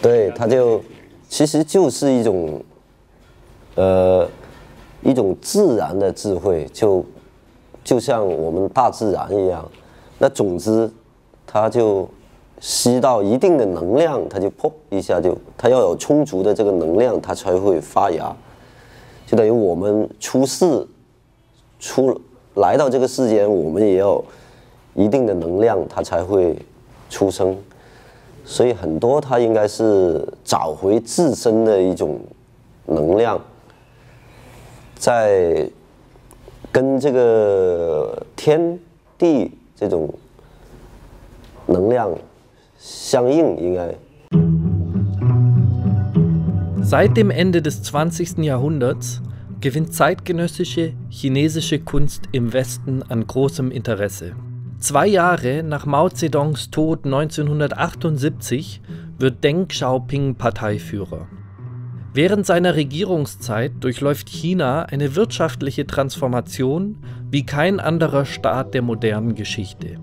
对，它就其实就是一种一种自然的智慧，就像我们大自然一样，那种子它就吸到一定的能量，它就砰一下就，它要有充足的这个能量，它才会发芽。就等于我们来到这个世间，我们也要一定的能量，它才会出生。所以很多它应该是找回自身的一种能量，在跟这个天地这种能量相应，应该。Seit dem Ende des 20. Jahrhunderts gewinnt zeitgenössische chinesische Kunst im Westen an großem Interesse. 2 Jahre nach Mao Zedongs Tod 1978 wird Deng Xiaoping Parteiführer. Während seiner Regierungszeit durchläuft China eine wirtschaftliche Transformation wie kein anderer Staat der modernen Geschichte.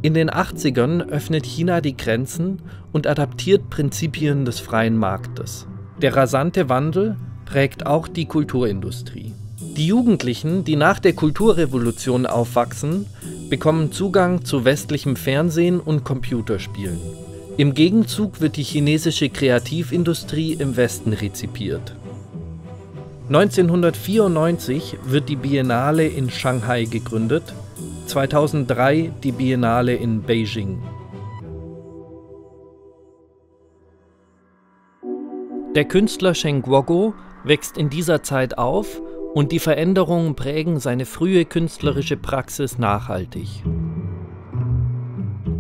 In den 80ern öffnet China die Grenzen und adaptiert Prinzipien des freien Marktes. Der rasante Wandel prägt auch die Kulturindustrie. Die Jugendlichen, die nach der Kulturrevolution aufwachsen, bekommen Zugang zu westlichem Fernsehen und Computerspielen. Im Gegenzug wird die chinesische Kreativindustrie im Westen rezipiert. 1994 wird die Biennale in Shanghai gegründet, 2003 die Biennale in Beijing. Der Künstler Shen Guoguo wächst in dieser Zeit auf und die Veränderungen prägen seine frühe künstlerische Praxis nachhaltig.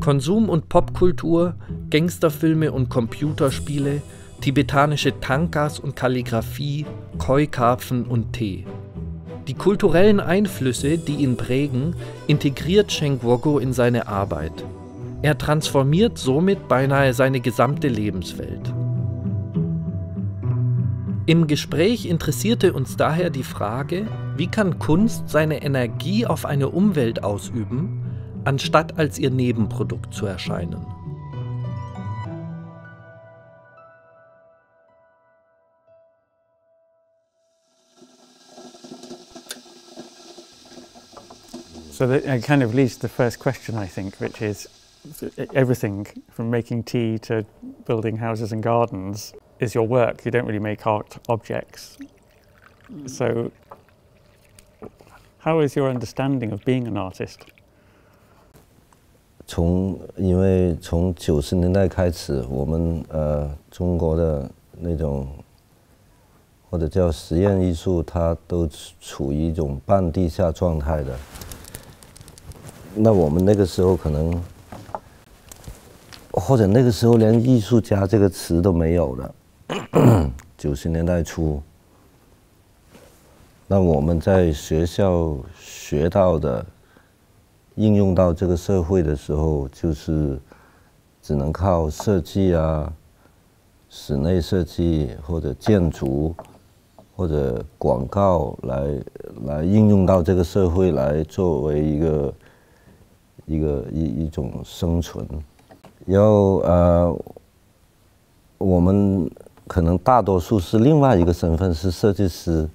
Konsum- und Popkultur, Gangsterfilme und Computerspiele, tibetanische Tankas und Kalligraphie, Koi-Karpfen und Tee. Die kulturellen Einflüsse, die ihn prägen, integriert Shen Guoguo in seine Arbeit. Er transformiert somit beinahe seine gesamte Lebenswelt. Im Gespräch interessierte uns daher die Frage, wie kann Kunst seine Energie auf eine Umwelt ausüben, anstatt als ihr Nebenprodukt zu erscheinen. So that kind of leads to the first question, I think, which is everything from making tea to building houses and gardens is your work. You don't really make art objects. So how is your understanding of being an artist? 因为从90年代开始，我们中国的那种或者叫实验艺术，它都处于一种半地下状态的。那我们那个时候可能，或者那个时候连艺术家这个词都没有了。90年代初，那我们在学校学到的，应用到这个社会的时候，就是只能靠设计啊、室内设计或者建筑或者广告来应用到这个社会，来作为一种生存。然后我们可能大多数是另外一个身份是设计师，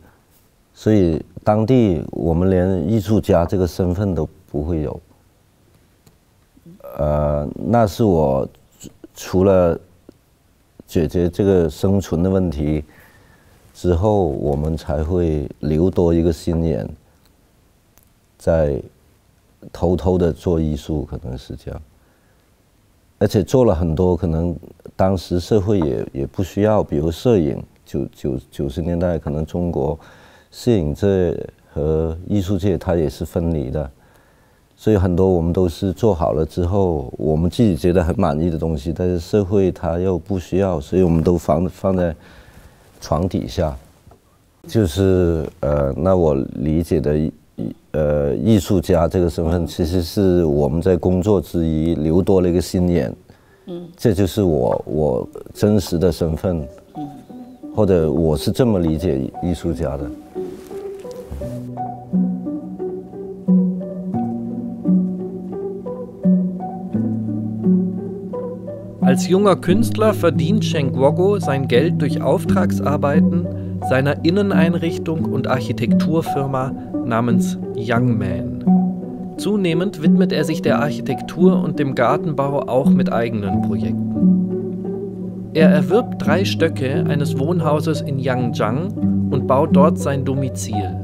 所以当地我们连艺术家这个身份都不会有。那是我除了解决这个生存的问题之后，我们才会留多一个心眼，在偷偷的做艺术，可能是这样。而且做了很多可能当时社会也不需要，比如摄影，90年代可能中国摄影界和艺术界它也是分离的，所以很多我们都是做好了之后，我们自己觉得很满意的东西，但是社会它又不需要，所以我们都放在床底下。就是那我理解的艺术家这个身份，其实是我们在工作之余留多了一个心眼，这就是我真实的身份，或者我是这么理解艺术家的。Als junger Künstler verdient Cenk Woggo sein Geld durch Auftragsarbeiten seiner Inneneinrichtung und Architekturfirma namens Young Man. Zunehmend widmet er sich der Architektur und dem Gartenbau auch mit eigenen Projekten. Er erwirbt 3 Stöcke eines Wohnhauses in Yangjiang und baut dort sein Domizil.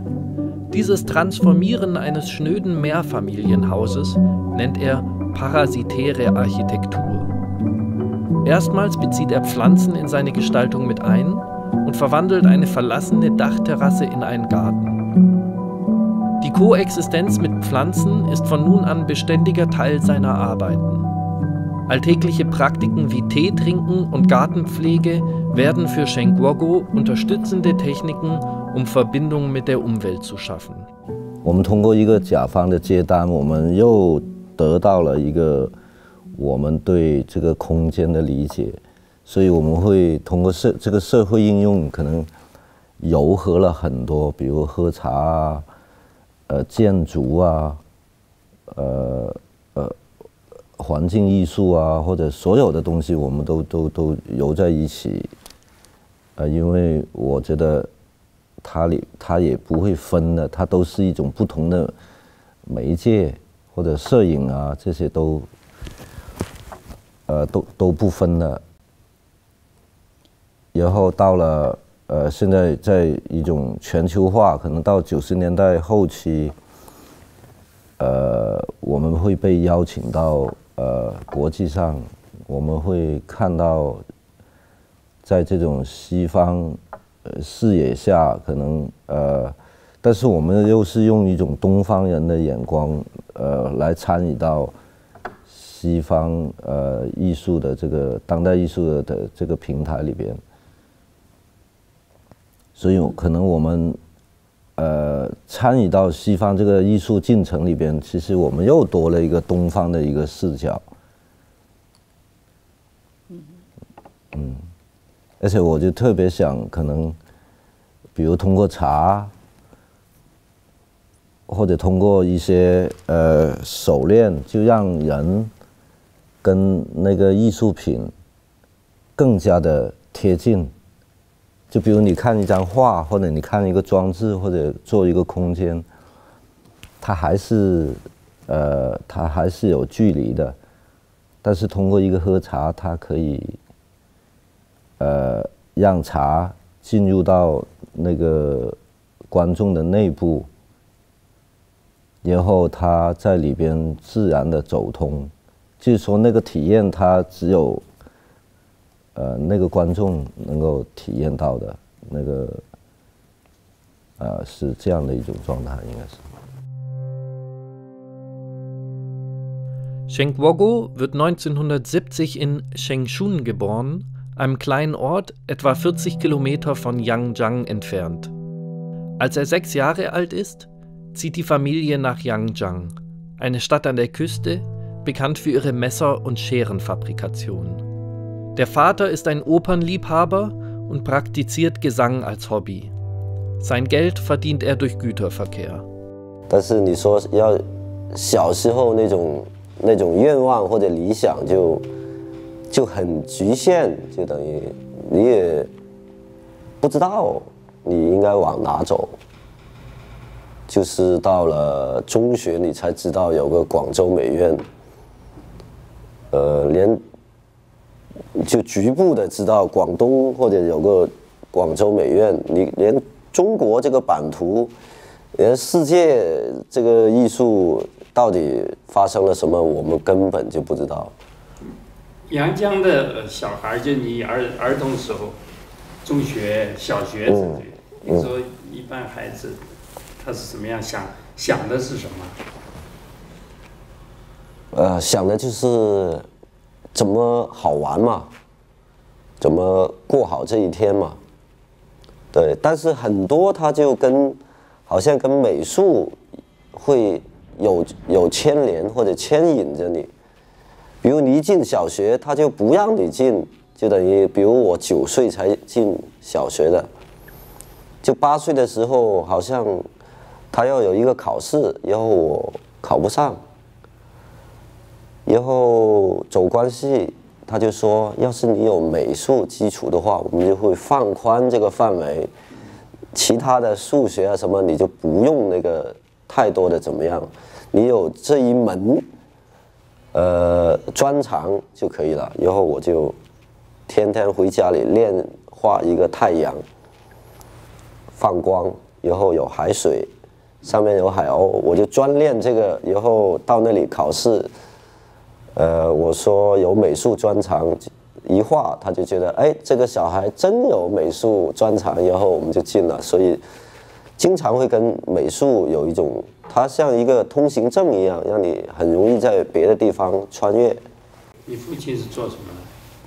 Dieses Transformieren eines schnöden Mehrfamilienhauses nennt er parasitäre Architektur. Erstmals bezieht er Pflanzen in seine Gestaltung mit ein und verwandelt eine verlassene Dachterrasse in einen Garten. Die Koexistenz mit Pflanzen ist von nun an beständiger Teil seiner Arbeiten. Alltägliche Praktiken wie Tee trinken und Gartenpflege werden für Cenk Woggo unterstützende Techniken, um Verbindung mit der Umwelt zu schaffen. 我们通过一个甲方的接单，我们又得到了一个我们对这个空间的理解，所以我们会通过这个社会应用，可能糅合了很多，比如喝茶啊，建筑啊，环境艺术啊，或者所有的东西，我们都揉在一起。因为我觉得它也不会分的，它都是一种不同的媒介或者摄影啊，这些都不分的。然后到了现在在一种全球化，可能到90年代后期，我们会被邀请到国际上，我们会看到，在这种西方视野下，可能但是我们又是用一种东方人的眼光来参与到西方艺术的这个当代艺术的这个平台里边，所以可能我们参与到西方这个艺术进程里边，其实我们又多了一个东方的一个视角。而且我就特别想，可能比如通过茶，或者通过一些手链，就让人跟那个艺术品更加的贴近。就比如你看一张画，或者你看一个装置，或者做一个空间，它还是有距离的，但是通过一个喝茶，它可以让茶进入到那个观众的内部，然后它在里边自然的走通，就是说那个体验它只有那个观众能够体验到的，那个是这样的一种状态，应该是。Cenk Woggo wird 1970 in Chengchun geboren, einem kleinen Ort etwa 40 Kilometer von Yangjiang entfernt. Als er 6 Jahre alt ist, zieht die Familie nach Yangjiang, eine Stadt an der Küste, bekannt für ihre Messer- und Scherenfabrikation. Der Vater ist ein Opernliebhaber und praktiziert Gesang als Hobby. Sein Geld verdient er durch Güterverkehr. 但是你说要小时候那种愿望或者理想就很局限，就等于你也不知道你应该往哪走。就是到了中学，你才知道有个广州美院，连就局部的知道广东或者有个广州美院，你连中国这个版图，连世界这个艺术到底发生了什么，我们根本就不知道。阳江的小孩，就你儿童时候，中学、小学之类，你说一般孩子他是什么样想的是什么？想的就是怎么好玩嘛，怎么过好这一天嘛。对，但是很多他就好像跟美术会有牵连或者牵引着你。比如你一进小学，他就不让你进，就等于比如我9岁才进小学的，就8岁的时候，好像他要有一个考试，然后我考不上，然后走关系，他就说，要是你有美术基础的话，我们就会放宽这个范围，其他的数学啊什么你就不用那个太多的怎么样，你有这一门专长就可以了。然后我就天天回家里练画一个太阳，放光，然后有海水，上面有海鸥，我就专练这个。然后到那里考试，我说有美术专长，一画他就觉得，哎，这个小孩真有美术专长，然后我们就进了。所以经常会跟美术有一种，它像一个通行证一样，让你很容易在别的地方穿越。你父亲是做什么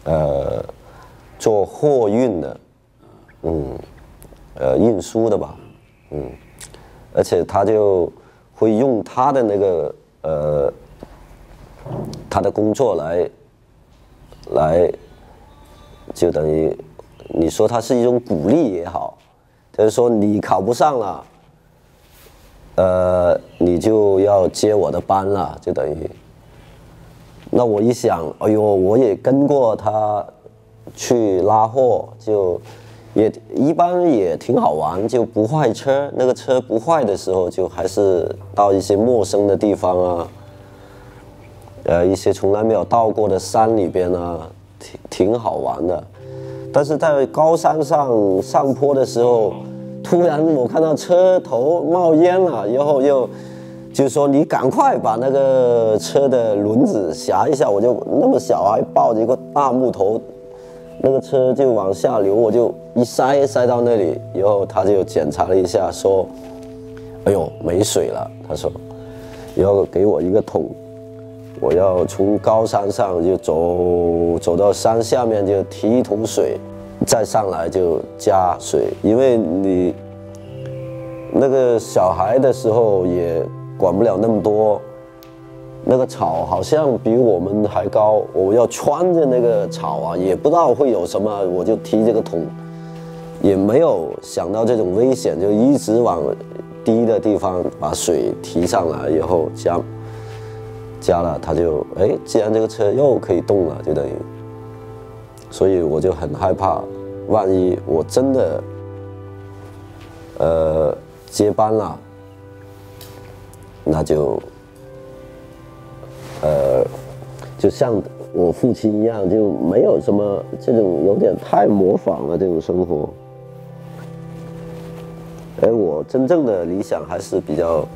的？做货运的，运输的吧，而且他就会用他的那个他的工作来，就等于你说他是一种鼓励也好，就是说你考不上了，你就要接我的班了，就等于。那我一想，哎呦，我也跟过他去拉货，就也一般也挺好玩，就不坏车。那个车不坏的时候，就还是到一些陌生的地方啊，一些从来没有到过的山里边啊，挺好玩的。但是在高山上坡的时候，突然我看到车头冒烟了，然后就是说你赶快把那个车的轮子夹一下，我就那么小还抱着一个大木头，那个车就往下流，我就一塞到那里，然后他就检查了一下，说：“哎呦，没水了。”他说，然后给我一个桶，我要从高山上就走到山下面，就提一桶水，再上来就加水，因为你那个小孩的时候也管不了那么多，那个草好像比我们还高，我要穿着那个草啊，也不知道会有什么，我就提这个桶，也没有想到这种危险，就一直往低的地方把水提上来，然后加了，他就既然这个车又可以动了，就等于，所以我就很害怕，万一我真的接班了。那就就像我父亲一样，就没有什么这种有点太模仿了这种生活。我真正的理想还是比较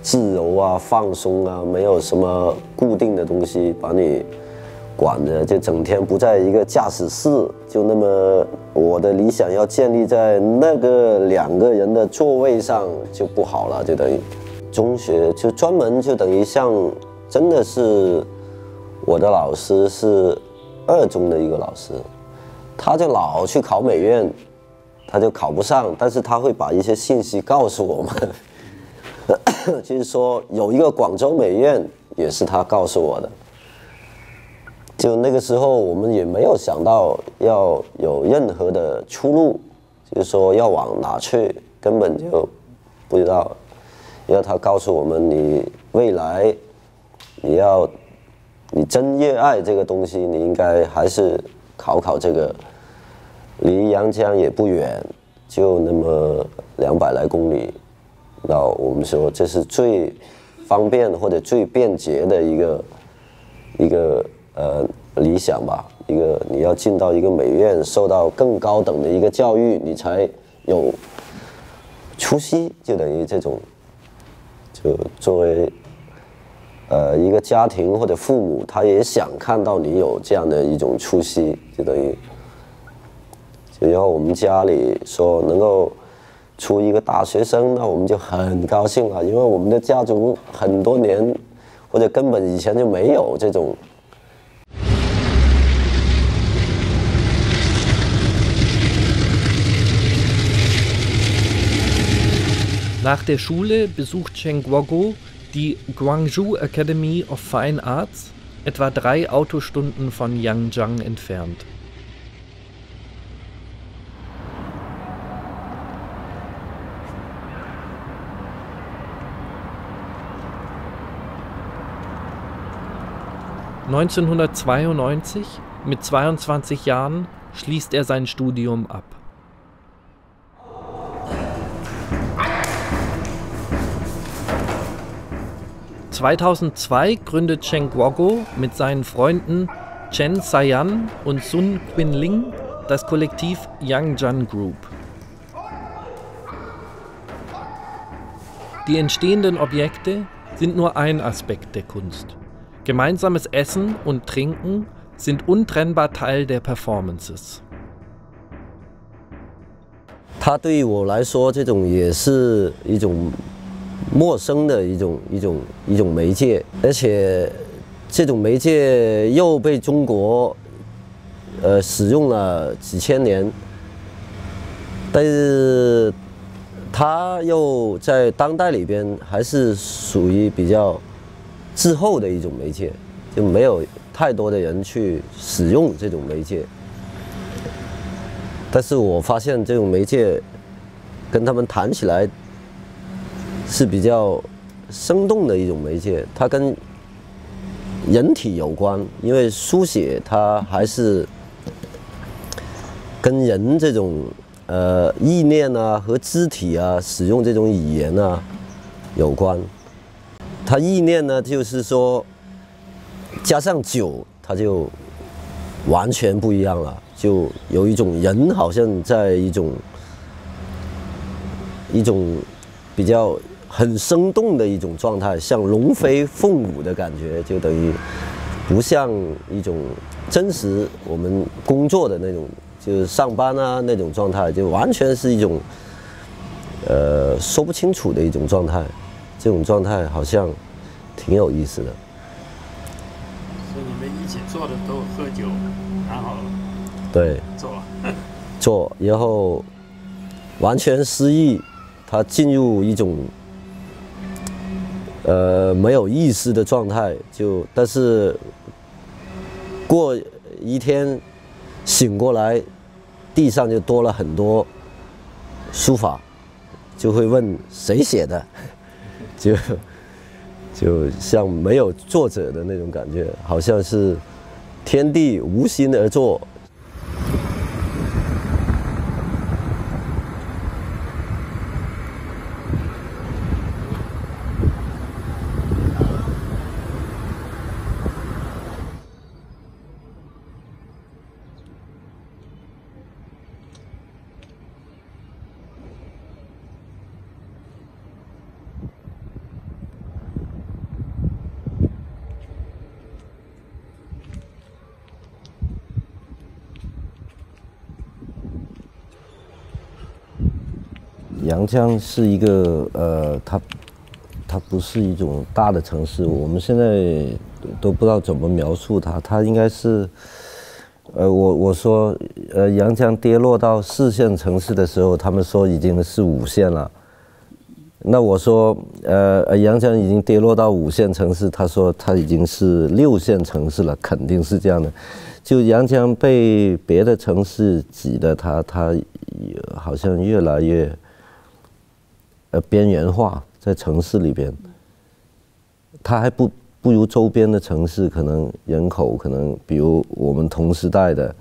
自由啊、放松啊，没有什么固定的东西把你管着，就整天不在一个驾驶室，就那么我的理想要建立在那个2个人的座位上就不好了，就等于。中学就专门就等于像真的是我的老师是2中的一个老师，他就老去考美院，他就考不上，但是他会把一些信息告诉我们，就是说有一个广州美院也是他告诉我的。就那个时候我们也没有想到要有任何的出路，就是说要往哪去根本就不知道。要他告诉我们，你未来你真热爱这个东西，你应该还是考这个，离阳江也不远，就那么200来公里。那我们说这是最方便或者最便捷的一个理想吧。一个你要进到一个美院，受到更高等的一个教育，你才有出息，就等于这种。就作为一个家庭或者父母，他也想看到你有这样的一种出息，就等于，然后我们家里说能够出一个大学生，那我们就很高兴了，因为我们的家族很多年或者根本以前就没有这种。Nach der Schule besucht Chen Guoguo die Guangzhou Academy of Fine Arts, etwa 3 Autostunden von Yangjiang entfernt. (1992) Mit 22 Jahren schließt er sein Studium ab. (2002) gründet Chen Guoguo mit seinen Freunden Chen Saiyan und Sun Qinling das Kollektiv Yangjian Group. Die entstehenden Objekte sind nur ein Aspekt der Kunst. Gemeinsames Essen und Trinken sind untrennbar Teil der Performances. 它对于我来说，这种也是一种陌生的一种媒介，而且这种媒介又被中国使用了几千年，但是它又在当代里边还是属于比较滞后的一种媒介，就没有太多的人去使用这种媒介。但是我发现这种媒介跟他们谈起来是比较生动的一种媒介，它跟人体有关，因为书写它还是跟人这种意念啊和肢体啊使用这种语言啊有关。它意念呢，就是说加上酒，它就完全不一样了，就有一种人好像在一种比较很生动的一种状态，像龙飞凤舞的感觉，就等于不像一种真实我们工作的那种，就是上班啊那种状态，就完全是一种说不清楚的一种状态。这种状态好像挺有意思的。所以你们一起做的都喝酒，然后对做，然后完全失忆，他进入一种没有意识的状态，但是过一天醒过来，地上就多了很多书法，就会问谁写的，就像没有作者的那种感觉，好像是天地无心而作。阳江是一个它不是一种大的城市，我们现在都不知道怎么描述它。它应该是，我说阳江跌落到4线城市的时候，他们说已经是5线了。那我说阳江已经跌落到5线城市，他说它已经是6线城市了，肯定是这样的。就阳江被别的城市挤的，它好像越来越边缘化，在城市里边，它还不如周边的城市，可能人口可能，比如我们同时代的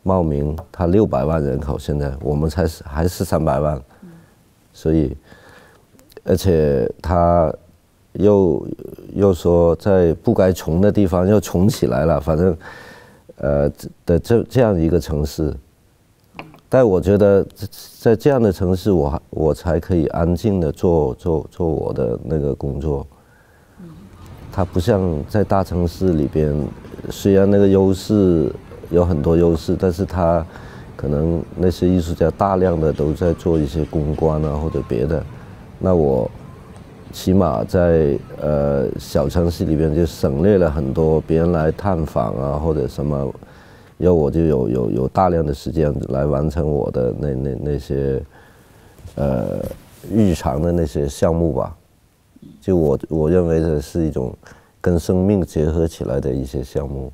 茂名，它600万人口，现在我们还是300万，所以，而且它又说在不该穷的地方又穷起来了，反正这样一个城市。但我觉得在这样的城市，我才可以安静的做我的那个工作。它不像在大城市里边，虽然那个优势有很多优势，但是它可能那些艺术家大量的都在做一些公关啊或者别的。那我起码在小城市里边就省略了很多别人来探访啊或者什么。然后我就有大量的时间来完成我的那些日常的那些项目吧，就我认为这是一种跟生命结合起来的一些项目。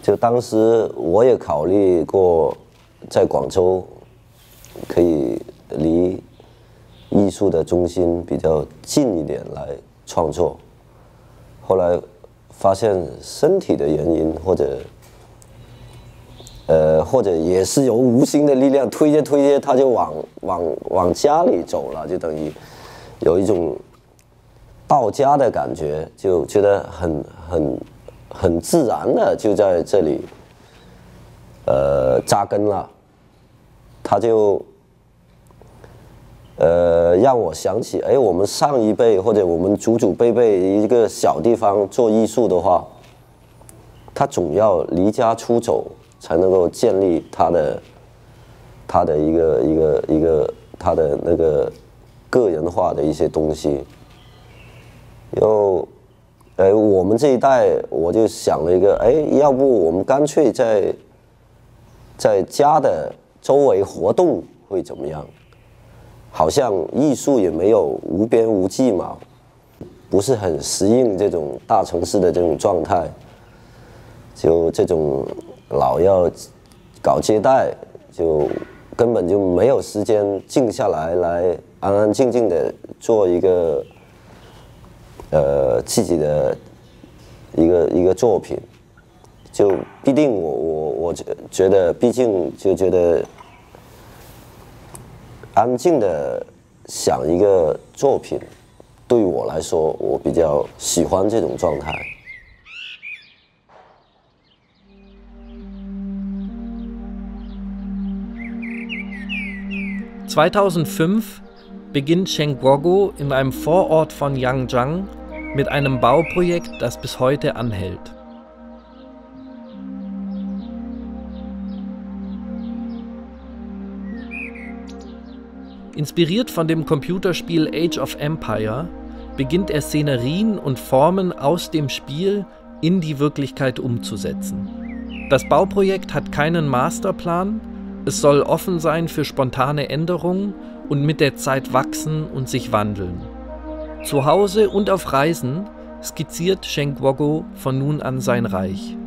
就当时我也考虑过，在广州可以离艺术的中心比较近一点来创作，后来发现身体的原因或者或者也是由无形的力量推接，他就往家里走了，就等于有一种到家的感觉，就觉得很自然的就在这里扎根了。他就让我想起，哎，我们上一辈或者我们祖辈一个小地方做艺术的话，他总要离家出走，才能够建立他的一个他的那个个人化的一些东西。我们这一代，我就想了一个，哎，要不我们干脆在家的周围活动会怎么样？好像艺术也没有无边无际嘛，不是很适应这种大城市的这种状态，就这种老要搞接待，就根本就没有时间静下来安安静静的做一个自己的一个作品。就必定我觉得，毕竟就觉得安静的想一个作品，对我来说，我比较喜欢这种状态。2005 beginnt Cheng Guoguo in einem Vorort von Yangjiang mit einem Bauprojekt, das bis heute anhält. Inspiriert von dem Computerspiel Age of Empire beginnt er Szenerien und Formen aus dem Spiel in die Wirklichkeit umzusetzen. Das Bauprojekt hat keinen Masterplan, es soll offen sein für spontane Änderungen und mit der Zeit wachsen und sich wandeln. Zu Hause und auf Reisen skizziert Cheng Guoguo von nun an sein Reich.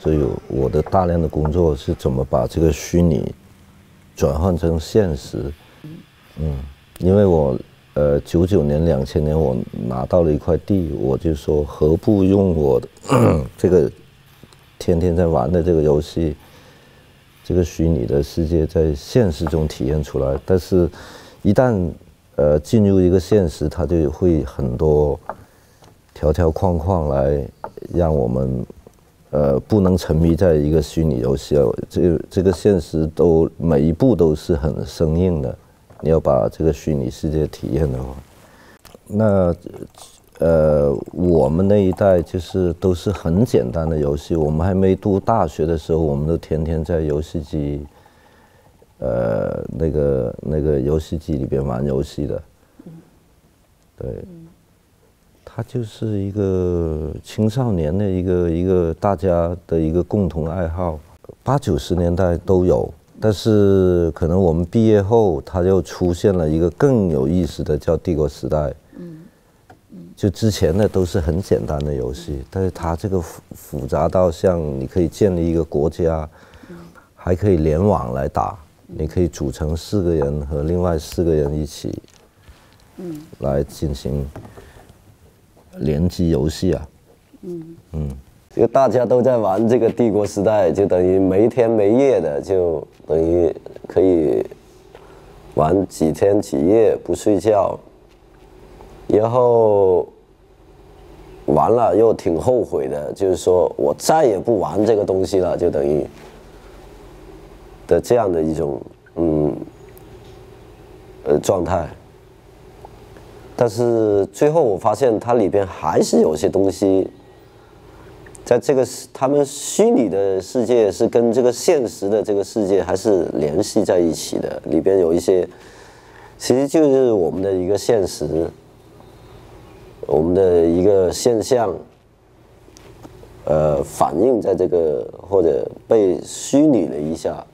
所以我的大量的工作是怎么把这个虚拟转换成现实。因为我99年、2000年我拿到了一块地，我就说何不用我的这个天天在玩的这个游戏，这个虚拟的世界在现实中体验出来。但是，一旦进入一个现实，它就会很多条框框来让我们不能沉迷在一个虚拟游戏。这个现实每一步都是很生硬的，你要把这个虚拟世界体验的话，那我们那一代就是都是很简单的游戏。我们还没读大学的时候，我们都天天在游戏机那个游戏机里边玩游戏的。对，它就是一个青少年的一个大家的一个共同爱好。80、90年代都有，但是可能我们毕业后，它又出现了一个更有意思的叫帝国时代。就之前的都是很简单的游戏，但是它这个复杂到像你可以建立一个国家，还可以联网来打，你可以组成4个人和另外4个人一起，来进行联机游戏啊。就大家都在玩这个帝国时代，就等于没天没夜的，就等于可以玩几天几夜不睡觉，然后玩了又挺后悔的，就是说我再也不玩这个东西了，就等于的这样的一种状态。但是最后我发现它里边还是有些东西，在这个他们虚拟的世界是跟这个现实的这个世界还是联系在一起的，里边有一些其实就是我们的一个现实，我们的一个现象，反映在这个或者被虚拟了一下。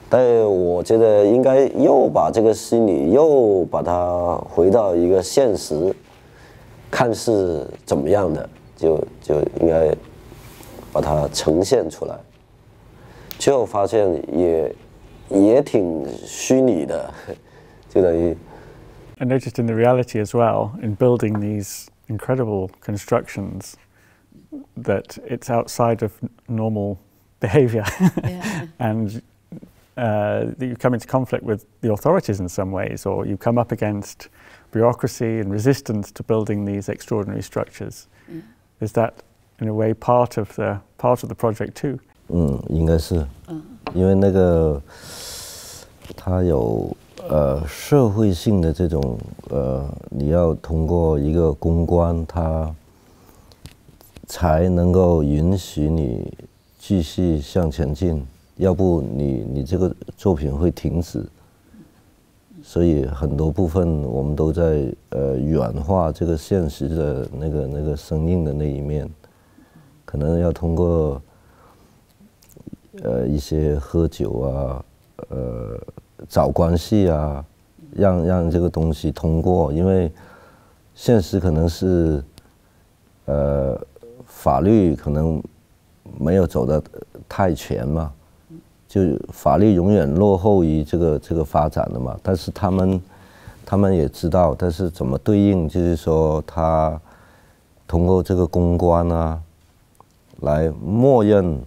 但我觉得应该又把这个虚拟又把它回到一个现实，看是怎么样的，就应该把它呈现出来。最后发现也挺虚拟的，就等于。I noticed in the reality as well, in building these incredible constructions, that it's outside of normal behavior. Yeah. And you come into conflict with the authorities in some ways, or you come up against bureaucracy and resistance to building these extraordinary structures. Yeah. Is that, in a way, part of the project too? 应该是，因为那个它有社会性的这种你要通过一个公关，它才能够允许你继续向前进。要不你这个作品会停止，所以很多部分我们都在软化这个现实的那个生硬的那一面，可能要通过一些喝酒啊，找关系啊，让这个东西通过，因为现实可能是法律可能没有走得太前嘛。就法律永远落后于这个发展的嘛，但是他们也知道，但是怎么对应，就是说他通过这个公关啊，来默认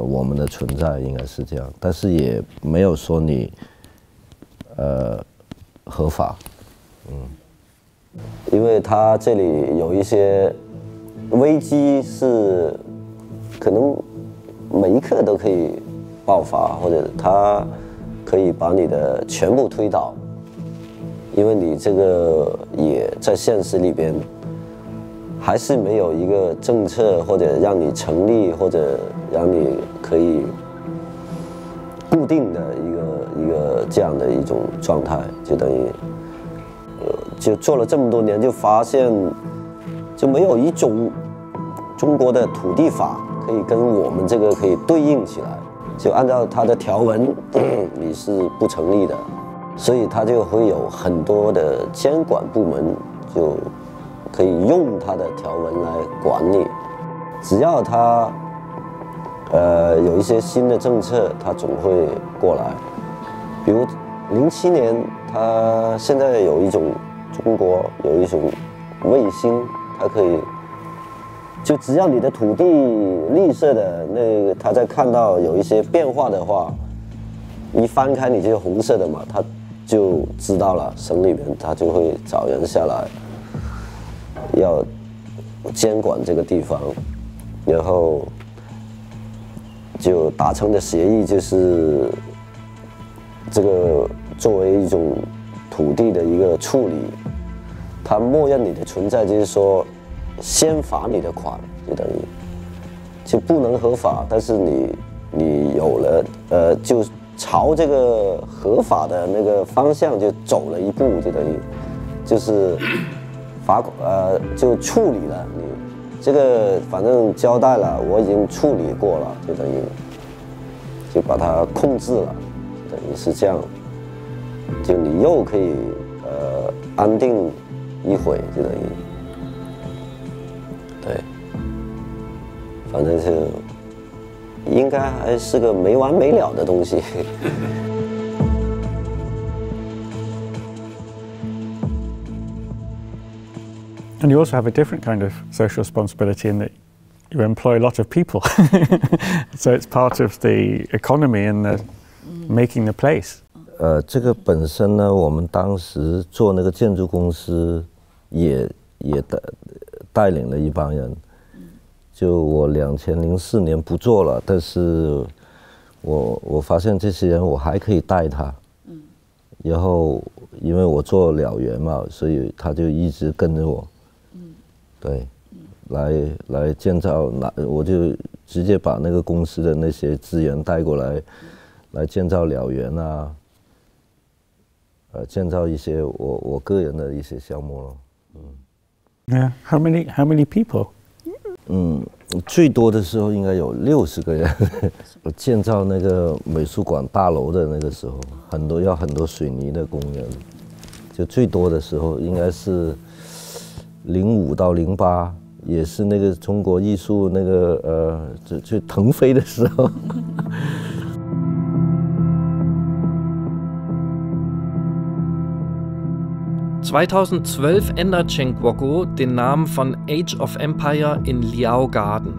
我们的存在，应该是这样，但是也没有说你合法，因为他这里有一些危机是可能每一刻都可以爆发，或者它可以把你的全部推倒，因为你这个也在现实里边还是没有一个政策或者让你成立或者让你可以固定的一个这样的一种状态，就等于就做了这么多年，就发现就没有一种中国的土地法可以跟我们这个可以对应起来，就按照它的条文你是不成立的，所以它就会有很多的监管部门就可以用它的条文来管你，只要它有一些新的政策，它总会过来。比如07年，它现在有一种中国有一种卫星，它可以。就只要你的土地绿色的那个，它在看到有一些变化的话，一翻开你就是红色的嘛，它就知道了，省里面它就会找人下来，要监管这个地方，然后就达成的协议就是这个作为一种土地的一个处理，它默认你的存在，就是说。先罚你的款，就等于就不能合法，但是你有了就朝这个合法的那个方向就走了一步，就等于就是就处理了你这个，反正交代了，我已经处理过了，就等于就把它控制了，等于是这样，就你又可以安定一会，就等于。对，反正是应该还是个没完没了的东西。And you also have a different kind of social responsibility in that you employ a lot of people. So it's part of the economy and the making the place. 这个本身呢，我们当时做那个建筑公司也带领了一帮人，就我2004年不做了，但是我发现这些人我还可以带他，然后因为我做了缘嘛，所以他就一直跟着我。对，来建造，我就直接把那个公司的那些资源带过来建造了缘啊，建造一些我个人的一些项目咯。Yeah. How many people? 最多的时候应该有60个人。我建造那个美术馆大楼的那个时候，要很多水泥的工人，就最多的时候应该是05到08，也是那个中国艺术那个就腾飞的时候。2012 ändert Cenk Woggo den Namen von Age of Empire in Liao Garden.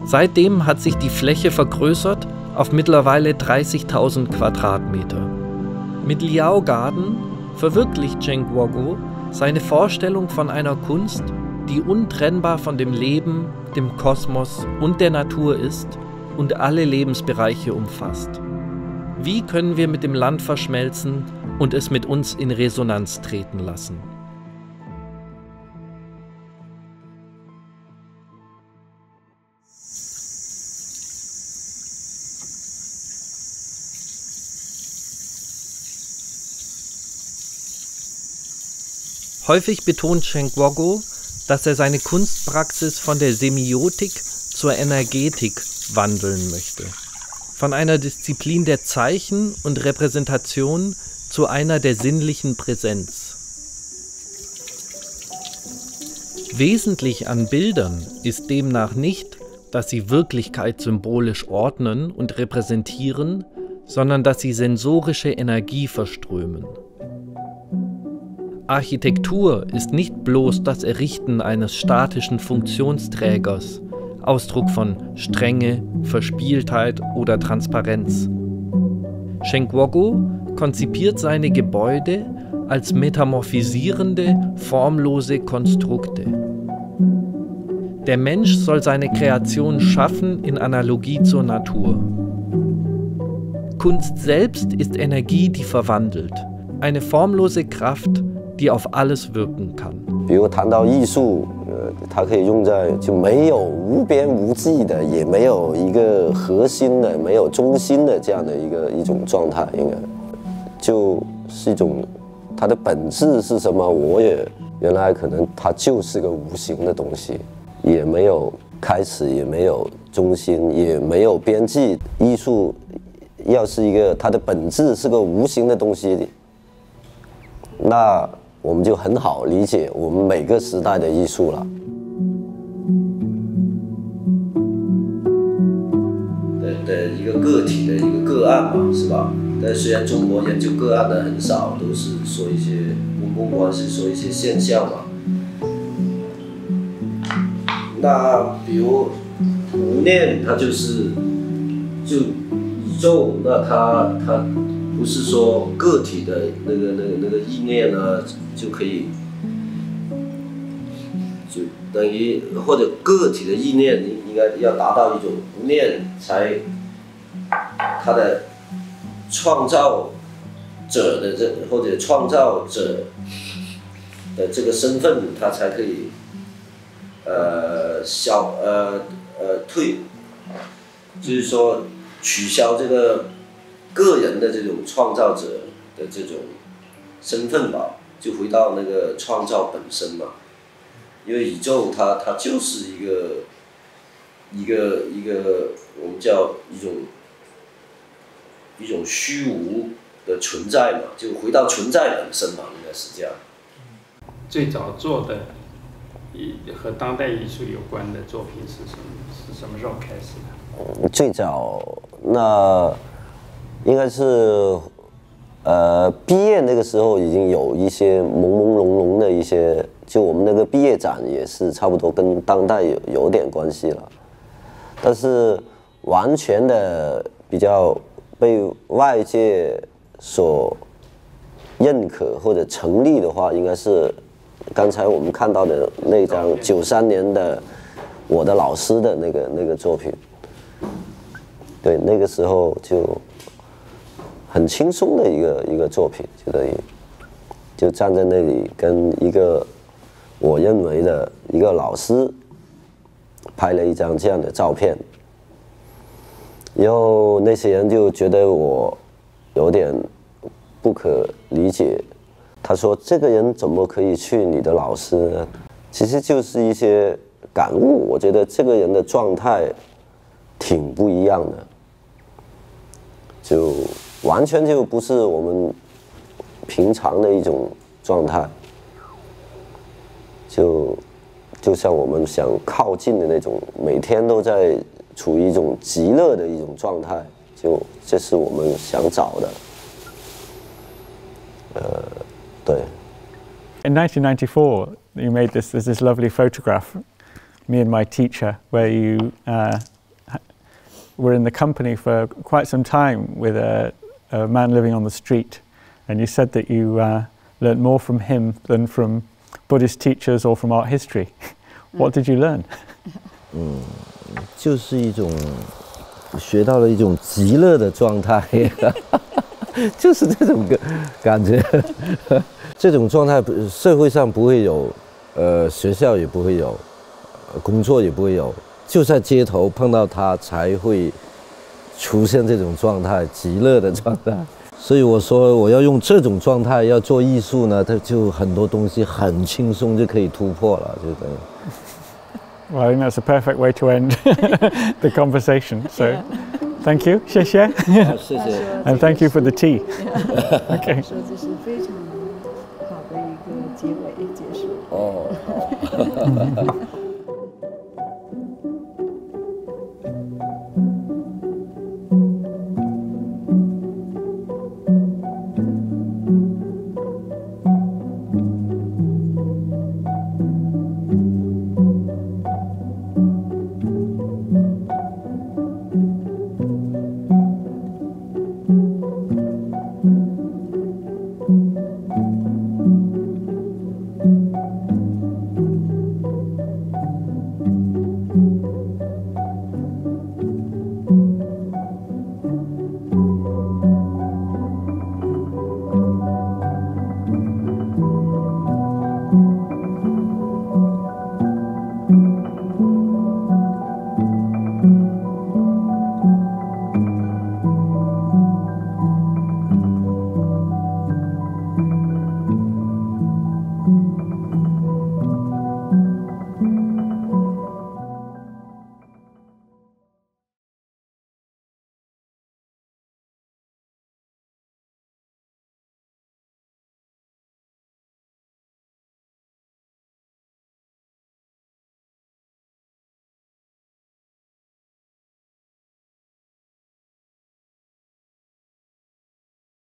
Seitdem hat sich die Fläche vergrößert auf mittlerweile 30.000 Quadratmeter. Mit Liao Garden verwirklicht Cenk Woggo seine Vorstellung von einer Kunst, die untrennbar von dem Leben, dem Kosmos und der Natur ist und alle Lebensbereiche umfasst. Wie können wir mit dem Land verschmelzen und es mit uns in Resonanz treten lassen? Häufig betont Cenk Woggo, dass er seine Kunstpraxis von der Semiotik zur Energetik wandeln möchte. Von einer Disziplin der Zeichen und Repräsentation zu einer der sinnlichen Präsenz. Wesentlich an Bildern ist demnach nicht, dass sie Wirklichkeit symbolisch ordnen und repräsentieren, sondern dass sie sensorische Energie verströmen. Architektur ist nicht bloß das Errichten eines statischen Funktionsträgers, Ausdruck von Strenge, Verspieltheit oder Transparenz. Cenk Woggo konzipiert seine Gebäude als metamorphisierende, formlose Konstrukte. Der Mensch soll seine Kreation schaffen in Analogie zur Natur. Kunst selbst ist Energie, die verwandelt, eine formlose Kraft, die auf alles wirken kann. 比如谈到艺术，它可以用在就没有无边无际的，也没有一个核心的，没有中心的这样的一种状态，应该就是一种它的本质是什么？我也原来可能它就是个无形的东西，也没有开始，也没有中心，也没有边际。艺术要是一个它的本质是个无形的东西，那我们就很好理解我们每个时代的艺术了。的一个个体的一个个案嘛，是吧？但虽然中国研究个案的很少，都是说一些公共关系，说一些现象嘛。那比如无念，它就宇宙，那它不是说个体的那个意念呢，就可以，就等于或者个体的意念，应该要达到一种无念，才它的创造者的或者创造者的这个身份，它才可以退，就是说取消这个个人的这种创造者的这种身份吧，就回到那个创造本身嘛。因为宇宙它就是一个我们叫一种虚无的存在嘛，就回到存在本身嘛，应该是这样。最早做的和当代艺术有关的作品是什么时候开始的？最早那应该是毕业那个时候已经有一些朦朦胧胧的一些，就我们那个毕业展也是差不多跟当代有点关系了，但是完全的比较被外界所认可或者成立的话，应该是刚才我们看到的那张93年的我的老师的那个作品。对，那个时候就很轻松的一个作品，就等于就站在那里跟一个我认为的一个老师拍了一张这样的照片，然后那些人就觉得我有点不可理解，他说这个人怎么可以去你的老师呢？其实就是一些感悟，我觉得这个人的状态挺不一样的，就完全就不是我们平常的一种状态，就像我们想靠近的那种，每天都在处于一种极乐的一种状态，就这是我们想找的。对。In 1994, you made there's this lovely photograph, me and my teacher, where you were in the company for quite some time with a man living on the street, and you said that you learned more from him than from Buddhist teachers or from art history. What did you learn? 就是一种学到了一种极乐的状态，就是这种感觉。这种状态社会上不会有，学校也不会有，工作也不会有，就在街头碰到他才会出现这种状态，极乐的状态。所以我说我要用这种状态要做艺术呢，它就很多东西很轻松就可以突破了，就这样。Well, I think that's a perfect way to end the conversation. So, thank you, 谢谢. And thank you for the tea. Okay. 说这是非常好的一个结尾结束。哦。